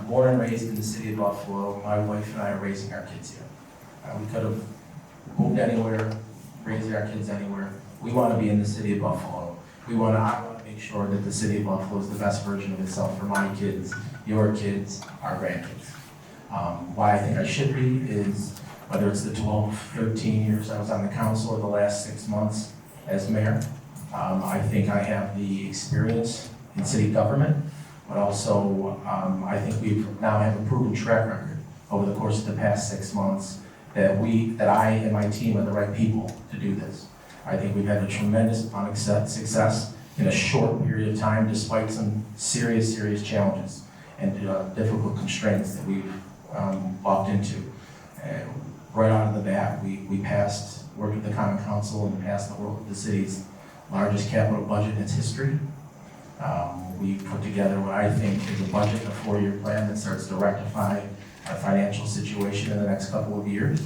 born and raised in the city of Buffalo. My wife and I are raising our kids here. We could have moved anywhere, raised our kids anywhere. We want to be in the city of Buffalo. I want to make sure that the city of Buffalo is the best version of itself for my kids, your kids, our grandkids. Why I think I should be is, whether it's the 12, 13 years I was on the council or the last 6 months as mayor, I think I have the experience in city government, but also I think we now have a proven track record over the course of the past 6 months that I and my team are the right people to do this. I think we've had a tremendous amount of success in a short period of time, despite some serious challenges and difficult constraints that we've walked into. Right out of the bat, we worked with the Common Council and passed the city's largest capital budget in its history. We put together what I think is a budget, a 4-year plan that starts to rectify our financial situation in the next couple of years.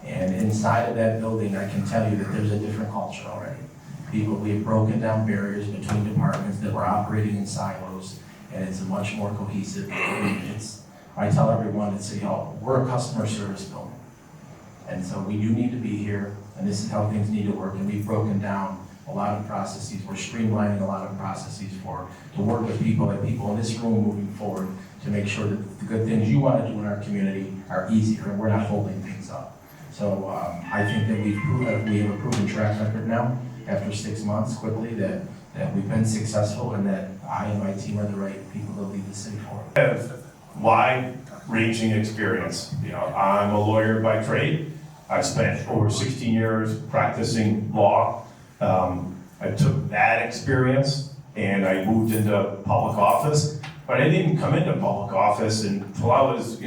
And inside of that building, I can tell you that there's a different culture already. We have broken down barriers between departments that were operating in silos, and it's a much more cohesive. I tell everyone at City Hall, we're a customer service building. And so we do need to be here, and this is how things need to work, and we've broken down a lot of processes. We're streamlining a lot of processes to work with people in this room moving forward to make sure that the good things you want to do in our community are easier and we're not holding things up. So I think that we have a proven track record now, after 6 months quickly, that we've been successful and that I and my team are the right people to lead the city forward. I have wide-ranging experience. I'm a lawyer by trade. I spent over 16 years practicing law. I took that experience and I moved into public office, but I didn't come into public office until I was,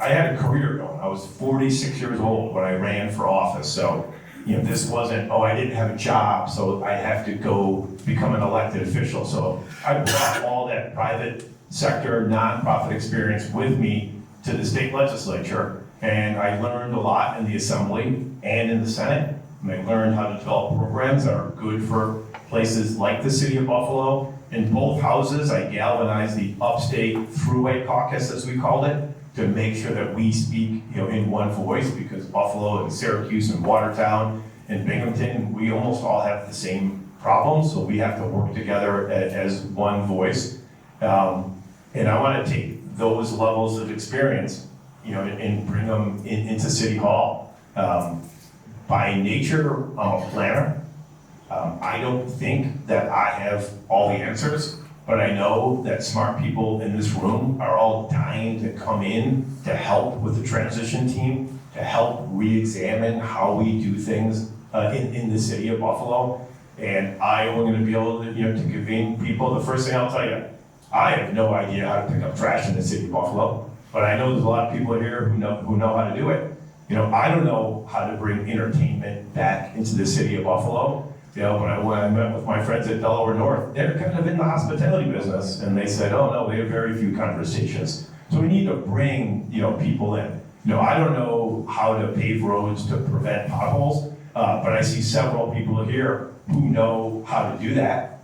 I had a career going. I was 46 years old when I ran for office. So, this wasn't, I didn't have a job, so I have to go become an elected official. So I brought all that private sector, nonprofit experience with me to the state legislature. And I learned a lot in the Assembly and in the Senate. And I learned how to develop programs that are good for places like the city of Buffalo. In both houses, I galvanized the Upstate Thruway Caucus, as we called it, to make sure that we speak in one voice, because Buffalo and Syracuse and Watertown and Binghamton, we almost all have the same problems, so we have to work together as one voice. And I want to take those levels of experience and bring them into City Hall. By nature, I'm a planner. I don't think that I have all the answers, but I know that smart people in this room are all dying to come in to help with the transition team, to help re-examine how we do things in the city of Buffalo. And I'm going to be able to convene people. The first thing I'll tell you, I have no idea how to pick up trash in the city of Buffalo, but I know there's a lot of people here who know how to do it. I don't know how to bring entertainment back into the city of Buffalo. When I met with my friends at Delaware North, they're kind of in the hospitality business, and they said, oh no, we have very few conversations. So we need to bring people in. I don't know how to pave roads to prevent potholes, but I see several people here who know how to do that.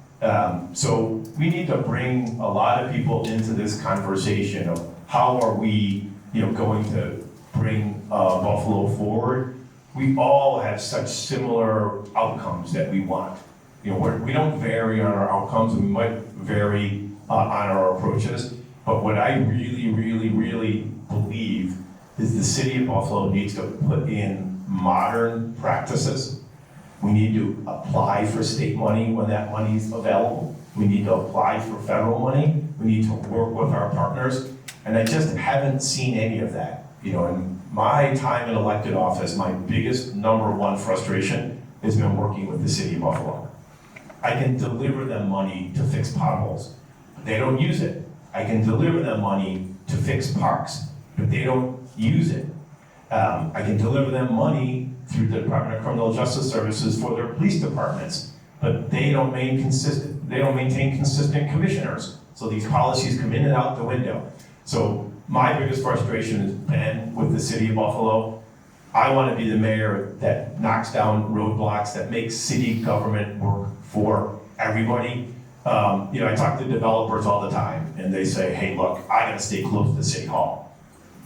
So we need to bring a lot of people into this conversation of how are we going to bring Buffalo forward. We all have such similar outcomes that we want. We don't vary on our outcomes. We might vary on our approaches, but what I really believe is the city of Buffalo needs to put in modern practices. We need to apply for state money when that money is available. We need to apply for federal money. We need to work with our partners, and I just haven't seen any of that. In my time in elected office, my biggest #1 frustration has been working with the city of Buffalo. I can deliver them money to fix potholes, but they don't use it. I can deliver them money to fix parks, but they don't use it. I can deliver them money through the Department of Criminal Justice Services for their police departments, but they don't maintain consistent commissioners. So these policies come in and out the window. So my biggest frustration has been with the city of Buffalo. I want to be the mayor that knocks down roadblocks, that makes city government work for everybody. I talk to developers all the time, and they say, hey, look, I gotta stay close to City Hall.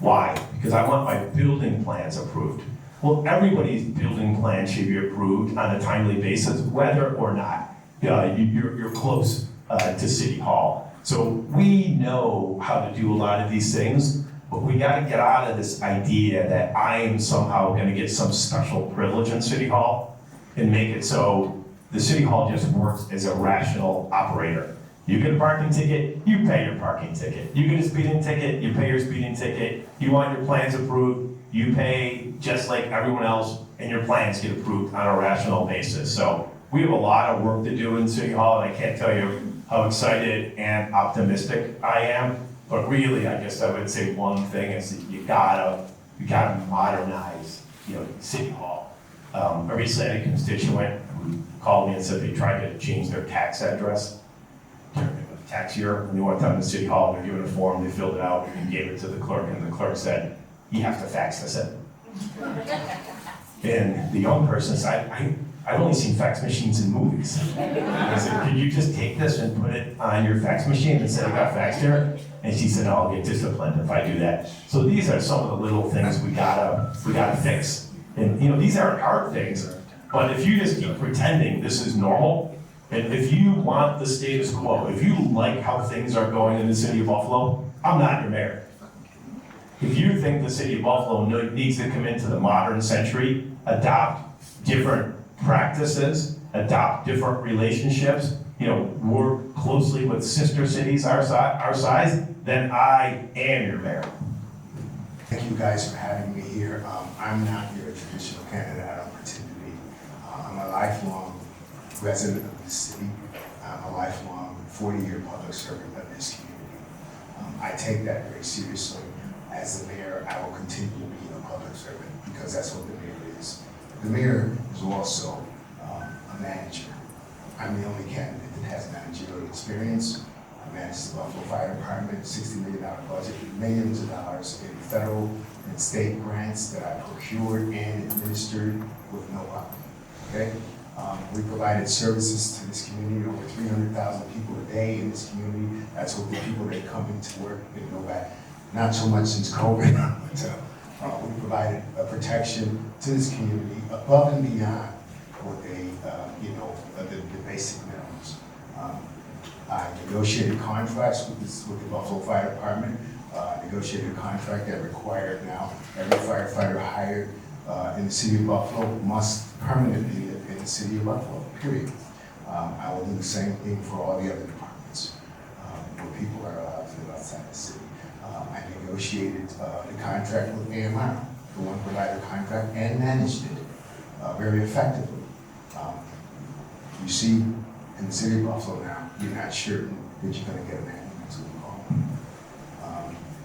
Why? Because I want my building plans approved. Well, everybody's building plan should be approved on a timely basis, whether or not you're close to City Hall. So we know how to do a lot of these things, but we gotta get out of this idea that I am somehow gonna get some special privilege in City Hall and make it so the City Hall just works as a rational operator. You get a parking ticket, you pay your parking ticket. You get a speeding ticket, you pay your speeding ticket. You want your plans approved, you pay just like everyone else, and your plans get approved on a rational basis. So we have a lot of work to do in City Hall, and I can't tell you how excited and optimistic I am. But really, I guess I would say one thing is that you gotta modernize, City Hall. I recently had a constituent who called me and said they tried to change their tax address during the tax year. And they went down to City Hall, they're given a form, they filled it out, and gave it to the clerk, and the clerk said, you have to fax this in. And the young person said, I've only seen fax machines in movies. I said, could you just take this and put it on your fax machine and say it got faxed here? And she said, no, I'll get disciplined if I do that. So these are some of the little things we gotta fix. And these aren't hard things, but if you just keep pretending this is normal, and if you want the status quo, if you like how things are going in the city of Buffalo, I'm not your mayor. If you think the city of Buffalo needs to come into the modern century, adopt different practices, adopt different relationships, work closely with sister cities our size, then I am your mayor. Thank you guys for having me here. I'm not your traditional candidate, I don't pretend to be. I'm a lifelong resident of this city. I'm a lifelong 40-year public servant of this community. I take that very seriously. As the mayor, I will continue to be a public servant because that's what the mayor is. The mayor is also a manager. I'm the only candidate that has managerial experience. I manage the Buffalo Fire Department, $60 million budget, millions of dollars in federal and state grants that I procured and administered with no problem. Okay? We provided services to this community, over 300,000 people a day in this community. That's what the people that come into work, they go back. Not so much since COVID, but we provided a protection to this community above and beyond what they, the basic minimums. I negotiated contracts with the Buffalo Fire Department, negotiated a contract that required now every firefighter hired in the city of Buffalo must permanently live in the city of Buffalo, period. I will do the same thing for all the other departments where people are allowed to live outside the city. I negotiated the contract with Mayoral, the one provider contract, and managed it very effectively. You see, in the city of Buffalo now, you're not sure that you're going to get an ambulance when you call.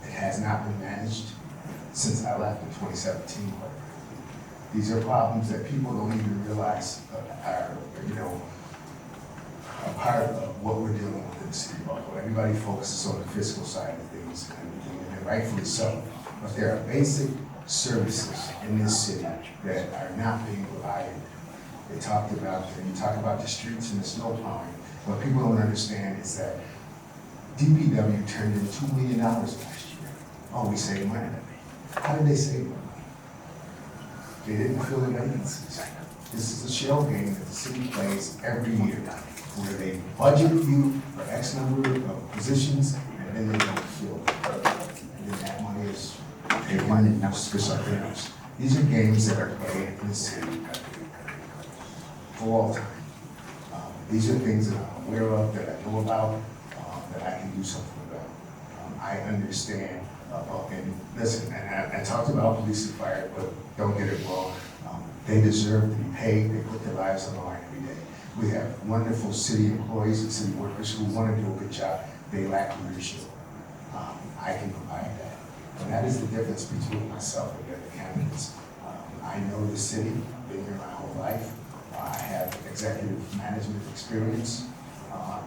It has not been managed since I left in 2017. These are problems that people don't even realize are, a part of what we're dealing with in the city of Buffalo. Everybody focuses on the fiscal side of things, and rightfully so. But there are basic services in this city that are not being provided. You talk about the streets and the snow plowing. What people don't understand is that DPW turned in $2 million last year. Oh, we saved money. How did they save money? They didn't fill the vacancies. This is a shell game that the city plays every year, where they budget you for X number of positions, and then they don't fill it. And then that money is taken for something else. These are games that are played in the city for all time. These are things that I'm aware of, that I know about, that I can do something about. I understand, and listen, and I talked about police and fire, but don't get it wrong. They deserve to be paid. They put their lives on the line every day. We have wonderful city employees and city workers who want to do a good job. They lack leadership. I can provide that. And that is the difference between myself and the other candidates. I know the city, been here my whole life. I have executive management experience,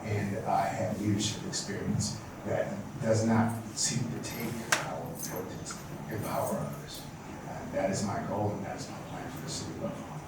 and I have leadership experience that does not seek to take power, but to empower others. And that is my goal, and that is my plan for the city of Buffalo.